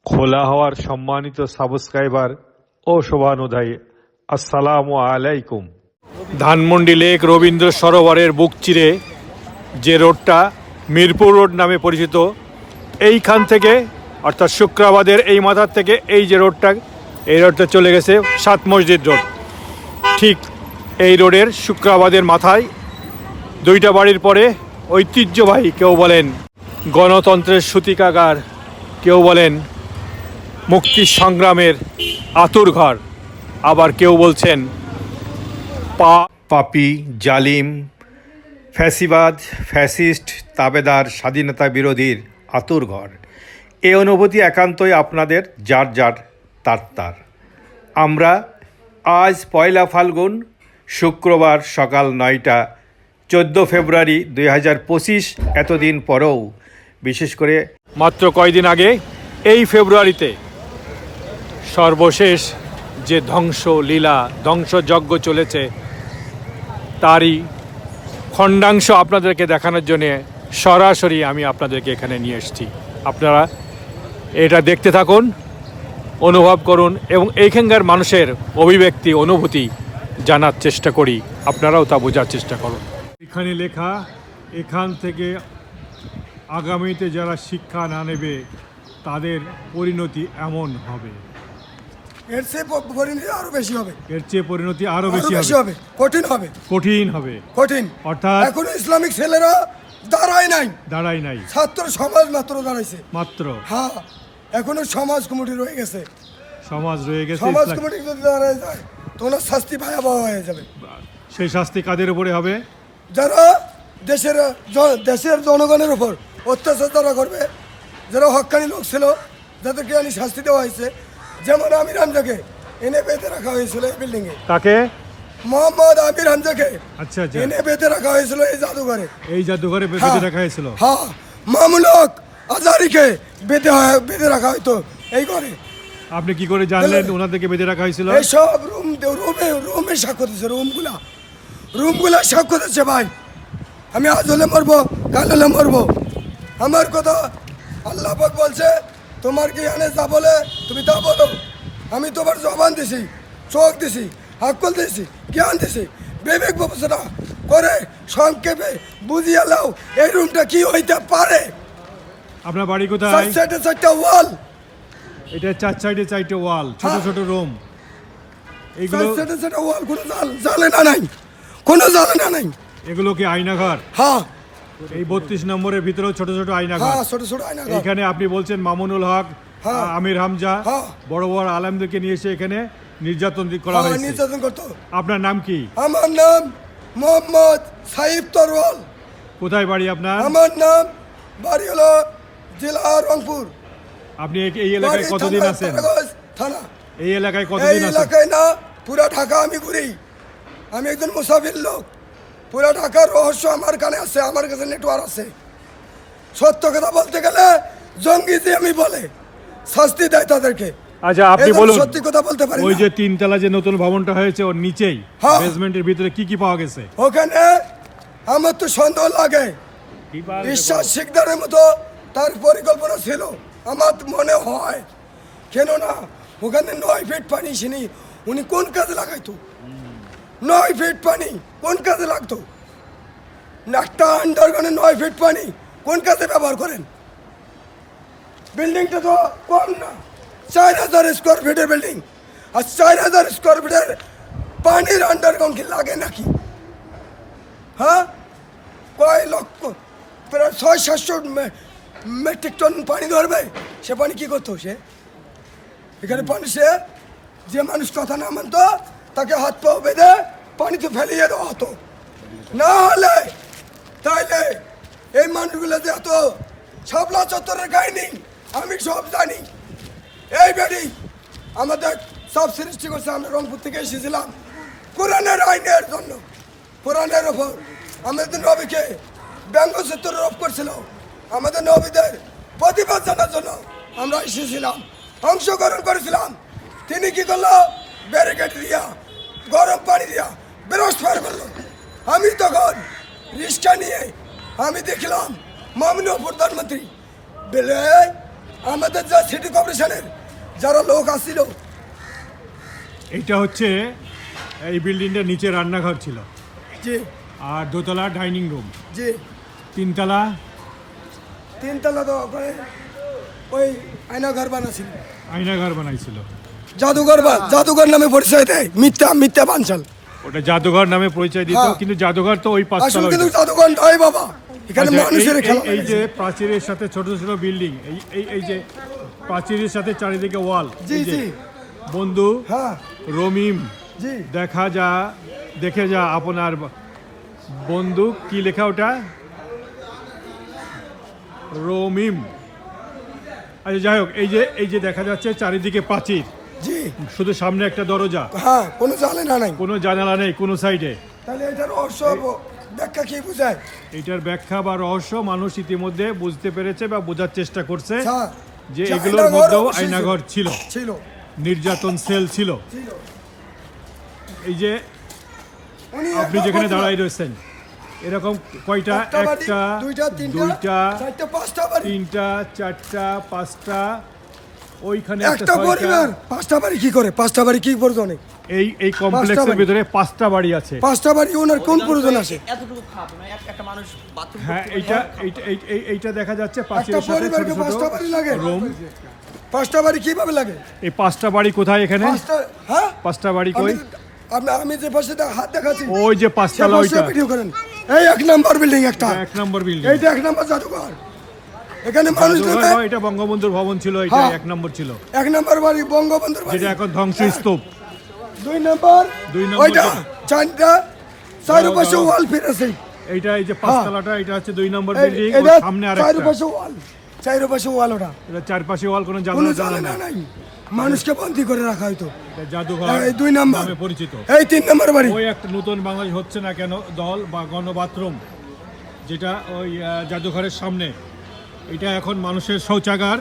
খোলা হওয়ার সম্মানিত সাবস্ক্রাইবার ও শোভানুধ্যায়ী, আসসালামু আলাইকুম। ধানমন্ডি লেক রবীন্দ্র সরোবরের বুক চিরে যে রোডটা মিরপুর রোড নামে পরিচিত, এইখান থেকে অর্থাৎ শুক্রাবাদের এই মাথার থেকে এই যে রোডটা, এই রোডটা চলে গেছে সাত মসজিদ রোড। ঠিক এই রোডের শুক্রাবাদের মাথায় দুইটা বাড়ির পরে ঐতিহ্যবাহী, কেউ বলেন গণতন্ত্রের সূতিকাগার, কেউ বলেন মুক্তি সংগ্রামের আতুরঘর, আবার কেউ বলছেন পাপী জালিম ফ্যাসিবাদ ফ্যাসিস্ট তাবেদার স্বাধীনতা বিরোধীর আতুরঘর। এই অনুভূতি একান্তই আপনাদের যার যার তার তার। আমরা আজ পয়লা ফাল্গুন, শুক্রবার সকাল 9টা, 14 ফেব্রুয়ারি 2025। এতদিন পরেও, বিশেষ করে মাত্র কয়দিন আগে এই ফেব্রুয়ারিতে সর্বশেষ যে ধ্বংসলীলা, ধ্বংসযজ্ঞ চলেছে, তারই খণ্ডাংশ আপনাদেরকে দেখানোর জন্যে সরাসরি আমি আপনাদেরকে এখানে নিয়ে এসেছি। আপনারা এটা দেখতে থাকুন, অনুভব করুন এবং এইখানকার মানুষের অভিব্যক্তি, অনুভূতি জানার চেষ্টা করি, আপনারাও তা বোঝার চেষ্টা করুন। এখানে লেখা, এখান থেকে আগামীতে যারা শিক্ষা না নেবে তাদের পরিণতি এমন হবে। এর চেয়ে পরিণতি আরো বেশি হবে, এর চেয়ে পরিণতি আরো বেশি হবে, কঠিন হবে, কঠিন হবে, কঠিন। অর্থাৎ এখন ইসলামিক ছেলেরা দাঁড়ায় নাই, ছাত্র সমাজ মাত্র দাঁড়াইছে মাত্র। হ্যাঁ, এখনো সমাজ কমিটি রয়ে গেছে, সমাজ রয়ে গেছে। সমাজ কমিটি যদি দাঁড়ায় যায় তোমরা শাস্তি ভয়াবহ হয়ে যাবে। সেই শাস্তি কাদের উপরে হবে? যারা দেশের জনগণের উপর অত্যাচার যারা করবে, যারা হক্কানি লোক ছিল, যাদেরকে আনি শাস্তি দেওয়া হয়েছে। যেমন আমির হামজাকে এনে বেঁধে রাখা হয়েছিল এই বিল্ডিং এ। তাকে মোহাম্মদ আমির হামজাকে আচ্ছা এনে বেঁধে রাখা হয়েছিল এই জাদুঘরে। এই জাদুঘরে বেঁধে রাখা হয়েছিল। হ্যাঁ, মামুলক আজারিকে বেঁধে রাখা হয়তো এই ঘরে। আপনি কি করে জানলেন ওনাদেরকে বেঁধে রাখা হয়েছিল? এইসব রুমে সাক্ষ্য দিচ্ছে, রুমগুলা সাক্ষ্য দিচ্ছে। ভাই, আমি আজ হলে মরবো, কাল হলে মরবো। আমার কথা আল্লাহ পাক বলছে, তোমার কি এনে যা বলে তুমি তা বলো। আমি তোমার জবান দিছি, চোখ দিছি, আকল দিছি, জ্ঞান দিছি, বিবেক বিবেচনা করে সংক্ষেপে বুঝিয়ে লাও এই রুমটা কি হইতে পারে। আপনার বাড়ি কোথায়? চারটা ওয়াল, এটা চার সাইডে চারটে ওয়াল, ছোট ছোট রুম। এইগুলো চারটা ওয়াল, কোনো জানালা নাই, কোনো জানালা নাই। এগুলো কি আয়নাঘর? হ্যাঁ, এই 32 নম্বরের ভিতরেও ছোট ছোট আয়নাঘর। হ্যাঁ, ছোট ছোট আয়নাঘর। এখানে আপনি বলছেন মামুনুল হক, আমির হামজা, বড় বড় আলেমদেরকে নিয়ে এসে এখানে নির্যাতন করা হয়েছে। নির্যাতন করতো। আপনার নাম কি? আমার নাম মোহাম্মদ সাইফ তরওয়াল। কোথায় বাড়ি আপনার? আমার নাম বাড়ি হলো জেলা রংপুর। আপনি এই এলাকায় কতদিন আছেন? থানা। এই এলাকায় কতদিন আছেন? এই এলাকায় না, পুরা ঢাকা আমি ঘুরি। আমি একজন মুসাফির লোক। পুরা ঢাকার রহস্য আমার কানে আছে, আমার কাছে নেটওয়ার্ক আছে। সত্য কথা বলতে গেলে জঙ্গি যে আমি বলে শাস্তি দেয় তাদেরকে। আচ্ছা, আপনি বলুন, সত্যি কথা বলতে পারি। ওই যে তিনতলা যে নতুন ভবনটা হয়েছে ওর নিচেই বেসমেন্টের ভিতরে কি কি পাওয়া গেছে? ওখানে আমার তো সন্দেহ লাগে, বিশ্বাস শিকদারের মতো তার পরিকল্পনা ছিল আমার মনে হয়। কেন না, ওখানে 9 ফিট পানি ছিনি, উনি কোন কাজে লাগাইতো? 9 ফিট পানি কোন কাজে লাগতো? একটা আন্ডারগ্রাউন্ডে 9 ফিট পানি কোন কাজে ব্যবহার করেন? বিল্ডিংটা তো কম না, 4000 স্কোয়ার ফিটের বিল্ডিং। আর 4000 স্কোয়ার ফিটের পানির আন্ডারগ্রাউন্ড কি লাগে নাকি? হ্যাঁ, কয় লক্ষ, প্রায় 600-700 মেট্রিক টন পানি ধরবে। সে পানি কি করতো? সে এখানে পানি, সে যে মানুষ কথা না মানতো তাকে হাত পা বেঁধে পানিতে ফেলিয়ে দেওয়া হতো। না হলে তাইলে এই মানুষগুলো যে এত শাপলা চত্বরের কাহিনী আমি সব জানি। এই বেড়ি আমাদের সব সৃষ্টি করছে। আমরা রংপুর থেকে এসেছিলাম কোরআনের আইনের জন্য, কোরআনের ওপর আমাদের নবীকে ব্যঙ্গচিত্র রোপ করছিল, আমাদের নবীদের প্রতিবাদ জানার জন্য আমরা এসেছিলাম, অংশগ্রহণ করেছিলাম। তিনি কি করলো? ব্যারিকেড দিয়া, গরম পানি দিয়া বেরোস ফায়ার করলো। আমি তখন রিক্সা নিয়ে আমি দেখলাম মাননীয় প্রধানমন্ত্রী বেলে আমাদের যা সিটি কর্পোরেশনের যারা লোক আসছিল, এইটা হচ্ছে এই বিল্ডিংটার নিচে রান্নাঘর ছিল, জি আর দোতলা ডাইনিং রুম, জি তিনতলা তিনতলা তো ওখানে ওই আয়নাঘর বানাছিল, আয়নাঘর বানাইছিল। জাদুঘর নামে পরিচয় দেয়, মিথ্যা মিথ্যা বানচাল। ওটা জাদুঘর নামে পরিচয় দিত, হ্যাঁ। কিন্তু জাদুঘর তো ওই আসলে পাঁচতলা। কিন্তু জাদুঘর নয় বাবা, এখানে আচ্ছা, মানুষের খেলা এই যে হয়েছে। প্রাচীরের সাথে ছোট ছোট বিল্ডিং, এই যে প্রাচীরের সাথে চারিদিকে ওয়াল, জি জি বন্ধু হ্যাঁ রমিম জি দেখে যা আপনার বন্ধু, কি লেখা ওটা? রমিম। আচ্ছা যাই হোক, এই যে দেখা যাচ্ছে চারিদিকে প্রাচীর, জি শুধু সামনে একটা দরজা, হ্যাঁ, কোনো জানালা নাই। কোনো জানালা নেই কোনো সাইডে। তাহলে এটার রহস্য ব্যাখ্যা কি বোঝায়? এটার ব্যাখ্যা বা রহস্য মানুষ ইতিমধ্যে বুঝতে পেরেছে বা বোঝার চেষ্টা করছে হ্যাঁ, যে যে এগুলোর আয়নাঘর মধ্যেও অবশ্যই আয়নাঘর ছিল, ছিল নির্যাতন সেল ছিল। ছিল। এই যে উনি আপনি একটা যেখানে কথা- দাঁড়াই রয়েছেন, এরকম কয়টা? একটা বাড়ি, একটা, দুইটা, তিনটা, দুইটা, চারটা, পাঁচটা বাড়ি। তিনটা, চারটা, পাঁচটা, ওইখানে একটা ছয়টা। পরিবার পাঁচটা বাড়ি কি করে? পাঁচটা বাড়ি কি প্রয়োজন? এই কমপ্লেক্সের বাড়ি। ভিতরে 5টা বাড়ি আছে। পাঁচটা বাড়ি ওনার কোন প্রয়োজন আছে? এতটুকু খাপ না, একটা মানুষ বাথরুম হ্যাঁ, এইটা দেখা যাচ্ছে একটা পাঁচিলের সাথে ছোট পরিবারকে ছোট পাঁচটা বাড়ি লাগে? রুম। পাঁচটা বাড়ি কিভাবে লাগে? এই 5টা বাড়ি কোথায় এখানে? পাঁচটা, হ্যাঁ, 5টা বাড়ি কই? আমি যে পাশে হাত দেখাচ্ছি ওই যে 5তলা, ওইটা ভিডিও করেন। এই 1 নম্বর বিল্ডিং একটা, 1 নম্বর বিল্ডিং। এইটা 1 নম্বর জাদুঘর। এখানে মানুষ নেবে। এটা বঙ্গবন্ধুর ভবন ছিল, এটা হ্যাঁ। 1 নম্বর ছিল, 1 নম্বর বাড়ি বঙ্গবন্ধুর বাড়ি। যেটা এখন ধ্বংসস্তূপ। 2 নম্বর, দুই নম্বর ওইটা যেটা- চারটা, চারপাশে ওয়াল ফিরেছে। এইটা এই যে 5তলাটা, এটা হচ্ছে 2 নম্বর বিল্ডিং। এটা সামনে আরেকটা, চারপাশে ওয়াল, চারপাশে ওয়াল। ওটা এটা চারপাশে ওয়াল, কোনো কোনো জানালা জানালা নাই। নাই, মানুষকে বন্দি করে রাখা হয়তো। এটা জাদুঘর এই 2 নম্বর, নামে পরিচিত। এই 3 নম্বর বাড়ি। ওই একটা নতুন বাংলাদেশ হচ্ছে না কেন দল বা গণ বাথরুম, যেটা ওই জাদুঘরের সামনে, এটা এখন মানুষের শৌচাগার,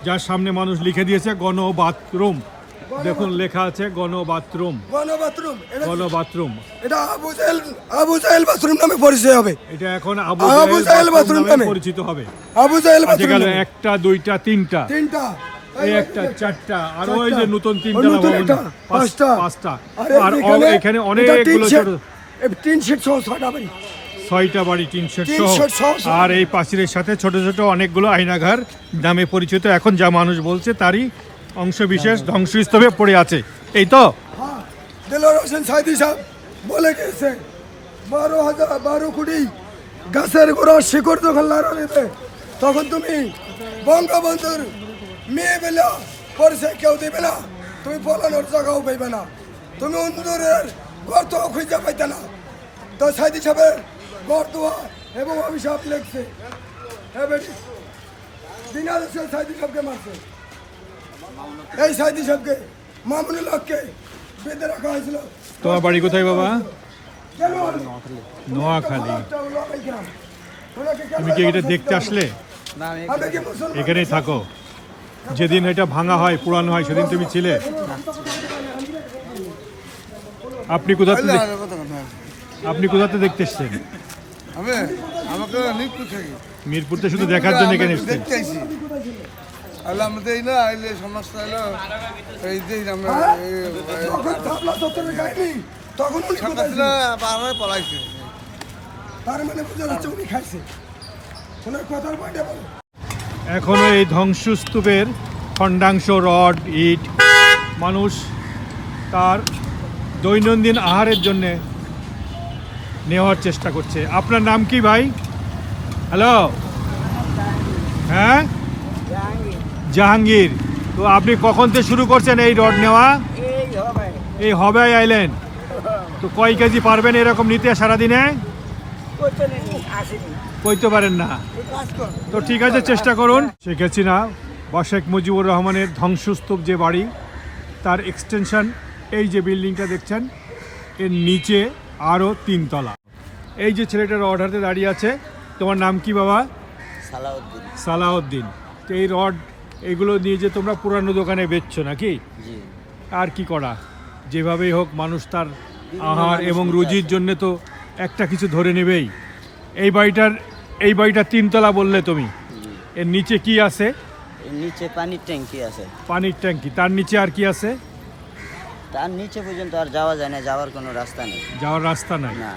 যার সামনে মানুষ লিখে দিয়েছে গণ বাথরুম। দেখুন লেখা আছে গণ বাথরুম, গণ বাথরুম। গণ বাথরুম। এটা আবু জাহেল বাথরুম নামে পরিচয় হবে। এটা এখন আবু আবু জাহেল জাহেল বাথরুম বাথরুম নামে নামে। পরিচিত হবে। আবু জাহেল আজকে বাথরুম গেল নামে। 1টা 2টা 3টা, তিনটা, এই একটা 4টা, আর ওই চারটা। যে নতুন ওই 3তলা নতুন ভবন একটা, পাঁচটা। 5টা, আরে আর এখানে এটা অনেকগুলো ছোট 3 সেট সহ 6টা বাড়ি। 6টা বাড়ি, 3 সেট তিন সেট সহ। সহ। আর এই প্রাচীরের সাথে ছোট ছোট অনেকগুলো আয়নাঘর নামে পরিচিত, এখন যা মানুষ বলছে তারই অংশ বিশেষ ধ্বংসস্তূপে পড়ে আছে। এই তো হ্যাঁ, দেলোয়ার হোসেন সাইদি সাহেব বলে গেছে 12 কোটি গাছের গোড়া শিকড় যখন লড়াবে, তখন তুমি বঙ্গবন্ধুর মেয়ে বেলা পরিচয় কেউ দেবে না, তুমি পলানোর জায়গাও পাইবে না, তুমি অন্দরের গর্ত খুঁজে পাইতে না। তো সাইদি সাহেবের গর্তোয়া এবং অভিশাপ লেখছে। দিনাদেশের সাইদি সাহেবকে মারছে, এই সাইদি সাহেবকে, মামুনুল হককে বেঁধে রাখা হয়েছিল। তোমার বাড়ি কোথায় বাবা? কেন? নোয়াখালী। ওনাকে কেন তুমি কি এটা দেখতে আসলে? না, আমি আমি কি মুসলমান? এখানেই থাকো? যেদিন এটা ভাঙা হয়, পুরানো হয়, সেদিন তুমি ছিলে? আপনি কোথাতে আপনি কোথাতে দেখতে এসছেন? আমি আমাকে নিকু থাকি মিরপুরতে শুধু দেখার জন্য এখানে এসছেন? দেখতে আইছি আল্লাহ আমাদের এই না আইলে সমস্যা হলো এই যে আমরা যখন থাপলা চত্বরে গাইনি, তখন উনি কোথায় সামনে ছিলেন? বারবার পলাইছে তার মানে বোঝা যাচ্ছে উনি খাইছে। ওনার কথার পয়েন্টে বলো। এখনো এই ধ্বংসস্তূপের খণ্ডাংশ, রড, ইট মানুষ তার দৈনন্দিন আহারের জন্য নেওয়ার চেষ্টা করছে। আপনার নাম কি ভাই? হ্যালো, হ্যাঁ, জাহাঙ্গীর। তো আপনি কখন থেকে শুরু করছেন এই রড নেওয়া? এই হবে আইলেন তো কয় কেজি পারবেন এরকম নিতে সারাদিনে? কইতে পারেন না তো ঠিক আছে, চেষ্টা করুন। শেখ হাসিনা বা শেখ মুজিবুর রহমানের ধ্বংসস্তূপ যে বাড়ি, তার এক্সটেনশন এই যে বিল্ডিংটা দেখছেন, এর নিচে আরও 3 তলা। এই যে ছেলেটা রড হাতে দাঁড়িয়ে আছে, তোমার নাম কি বাবা? সালাউদ্দিন। সালাউদ্দিন। তো এই রড এগুলো নিয়ে যে তোমরা পুরানো দোকানে বেচছো নাকি? জি, আর কি করা, যেভাবেই হোক মানুষ তার আহার এবং রুজির জন্য তো একটা কিছু ধরে নেবেই। এই বাড়িটা 3 তলা বললে তুমি, এর নিচে কি আছে এর নিচে পানির ট্যাঙ্কি আছে। পানির ট্যাঙ্কি, তার নিচে আর কি আছে? তার নিচে পর্যন্ত আর যাওয়া যায় না, যাওয়ার কোনো রাস্তা নেই। যাওয়ার রাস্তা নাই। না,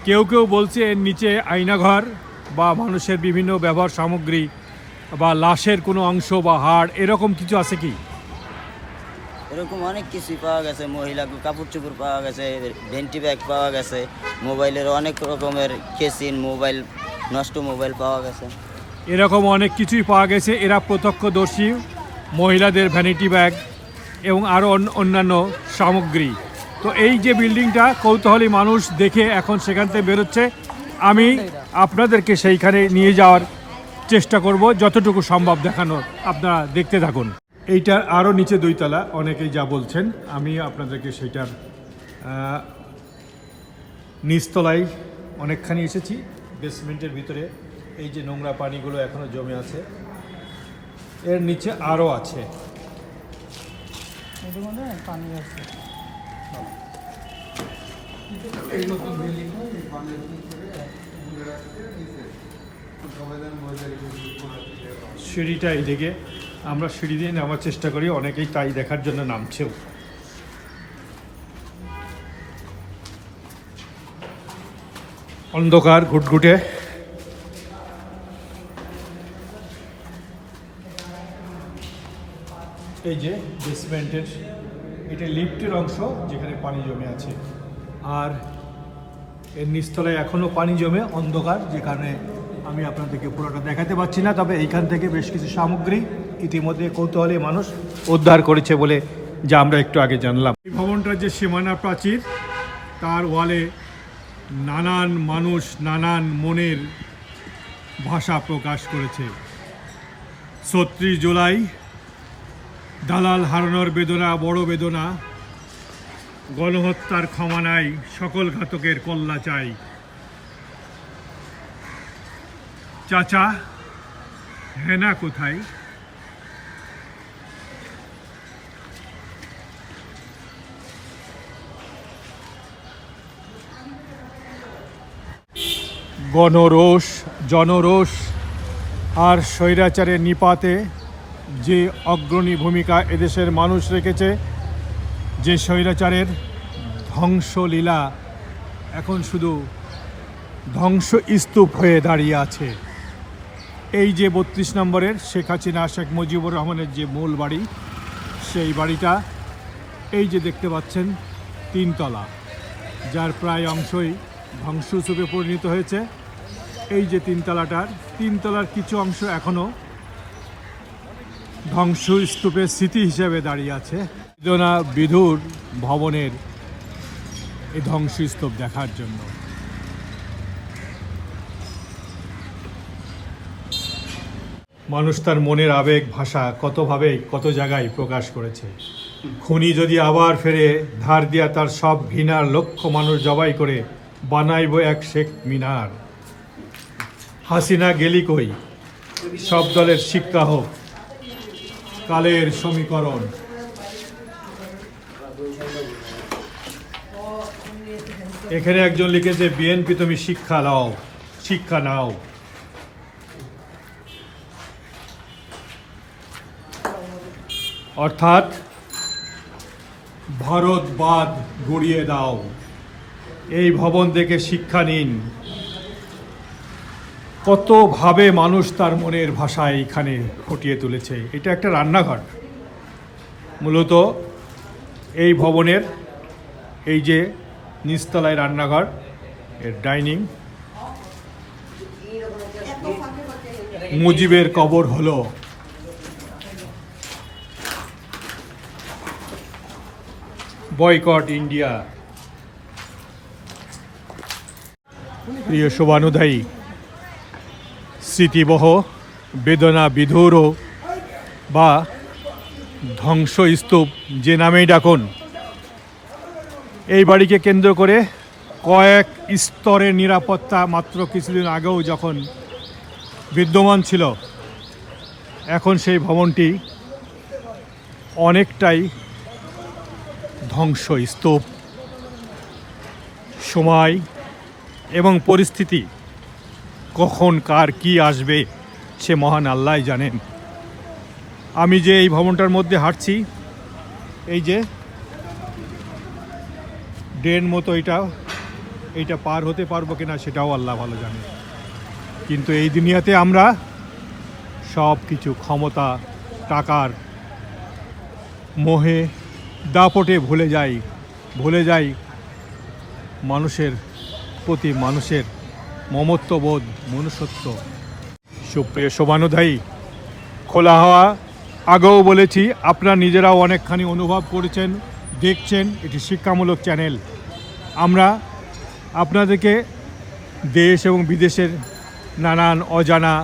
কেউ কেউ বলছে এর নিচে আয়নাঘর বা মানুষের বিভিন্ন ব্যবহার সামগ্রী বা লাশের কোনো অংশ বা হাড় এরকম কিছু আছে কি? এরকম অনেক কিছুই পাওয়া গেছে। মহিলা কাপড় চোপড় পাওয়া গেছে, ভেন্টি ব্যাগ পাওয়া গেছে, মোবাইলের অনেক রকমের কেসিন, মোবাইল, নষ্ট মোবাইল পাওয়া গেছে। এরকম অনেক কিছুই পাওয়া গেছে। এরা প্রত্যক্ষদর্শী, মহিলাদের ভ্যানিটি ব্যাগ এবং আরও অন্যান্য সামগ্রী। তো এই যে বিল্ডিংটা, কৌতূহলী মানুষ দেখে এখন সেখান থেকে বেরোচ্ছে। আমি আপনাদেরকে সেইখানে নিয়ে যাওয়ার চেষ্টা করব, যতটুকু সম্ভব দেখানোর। আপনারা দেখতে থাকুন। এইটার আরও নিচে 2 তলা, অনেকেই যা বলছেন। আমি আপনাদেরকে সেইটার নিচতলায় অনেকখানি এসেছি। বেসমেন্টের ভিতরে এই যে নোংরা পানিগুলো এখনও জমে আছে, এর নিচে আরও আছে। সিঁড়িটা এইদিকে, আমরা সিঁড়ি দিয়ে নামার চেষ্টা করি, অনেকেই তাই দেখার জন্য নামছেও। অন্ধকার ঘুটঘুটে। এই যে বেসমেন্টের, এটা লিফটের অংশ যেখানে পানি জমে আছে, আর এর নিচতলায় এখনও পানি জমে, অন্ধকার, যে কারণে আমি আপনাদেরকে পুরোটা দেখাতে পারছি না। তবে এইখান থেকে বেশ কিছু সামগ্রী ইতিমধ্যে কৌতূহলী মানুষ উদ্ধার করেছে বলে যা আমরা একটু আগে জানলাম। এই ভবনটার যে সীমানা প্রাচীর, তার ওয়ালে নানান মানুষ নানান মনের ভাষা প্রকাশ করেছে। ৩৬ জুলাই দালাল হারানোর বেদনা বড় বেদনা, গণহত্যার ক্ষমা নাই, সকল ঘাতকের কল্লা চাই। চাচা হেনা কোথায়? গণরোষ, জনরোষ আর স্বৈরাচারের নিপাতে যে অগ্রণী ভূমিকা এদেশের মানুষ রেখেছে, যে স্বৈরাচারের ধ্বংসলীলা এখন শুধু ধ্বংসস্তূপ হয়ে দাঁড়িয়ে আছে। এই যে ৩২ নম্বরের শেখ হাসিনা শেখ মুজিবুর রহমানের যে মূল বাড়ি, সেই বাড়িটা এই যে দেখতে পাচ্ছেন 3 তলা, যার প্রায় অংশই ধ্বংসস্তূপে পরিণত হয়েছে। এই যে 3 তলার কিছু অংশ এখনও ধ্বংসস্তূপের স্মৃতি হিসেবে দাঁড়িয়ে আছে। বেদনা বিধুর ভবনের এই ধ্বংসস্তূপ দেখার জন্য। মানুষ তার মনের আবেগ ভাষা কতভাবে কত জায়গায় প্রকাশ করেছে। খুনি যদি আবার ফেরে, ধার দিয়া তার সব ঘৃণার লক্ষ মানুষ জবাই করে বানাইব এক শেখ মিনার। হাসিনা গেলি কই, সব দলের শিক্ষা হোক কালের সমীকরণ। এখানে একজন লিখেছে, বিএনপি তুমি শিক্ষা নাও। অর্থাৎ ভারতবাদ গড়িয়ে দাও, এই ভবন থেকে শিক্ষা নিন। কতভাবে মানুষ তার মনের ভাষায় এখানে ফুটিয়ে তুলেছে। এটা একটা রান্নাঘর, মূলত এই ভবনের এই যে নিচতলায় রান্নাঘর, এর ডাইনিং। মুজিবের কবর হলো বয়কট ইন্ডিয়া। প্রিয় শুভানুধ্যায়ী, স্মৃতিবহ, বেদনা বিধুর বা ধ্বংসস্তূপ যে নামেই ডাকুন, এই বাড়িকে কেন্দ্র করে কয়েক স্তরের নিরাপত্তা মাত্র কিছুদিন আগেও যখন বিদ্যমান ছিল, এখন সেই ভবনটি অনেকটাই ধ্বংসস্তূপ। সময় এবং পরিস্থিতি কখন কার কি আসবে সে মহান আল্লাহই জানেন। আমি যে এই ভবনটার মধ্যে হাঁটছি, এই যে ড্রেন মতো এইটা পার হতে পারবো কিনা সেটাও আল্লাহ ভালো জানে। কিন্তু এই দুনিয়াতে আমরা সব কিছু ক্ষমতা, টাকার মোহে, দাপটে ভুলে যাই মানুষের প্রতি মানুষের মমত্ববোধ, মনুষ্যত্ব। সুপ্রিয় শোভানুধ্যায়ী, খোলা হাওয়া আগেও বলেছি, আপনারা নিজেরাও অনেকখানি অনুভব করেছেন, দেখছেন, এটি শিক্ষামূলক চ্যানেল। আমরা আপনাদেরকে দেশ এবং বিদেশের নানান অজানা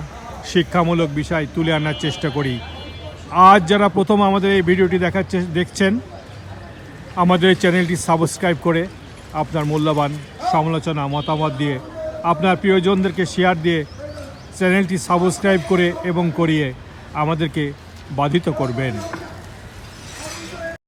শিক্ষামূলক বিষয় তুলে আনার চেষ্টা করি। আজ যারা প্রথম আমাদের এই ভিডিওটি দেখছেন, আমাদের এই চ্যানেলটি সাবস্ক্রাইব করে আপনার মূল্যবান সমালোচনা, মতামত দিয়ে, আপনার প্রিয়জনদেরকে শেয়ার দিয়ে চ্যানেলটি সাবস্ক্রাইব করে এবং করিয়ে আমাদেরকে বাধিত করবেন।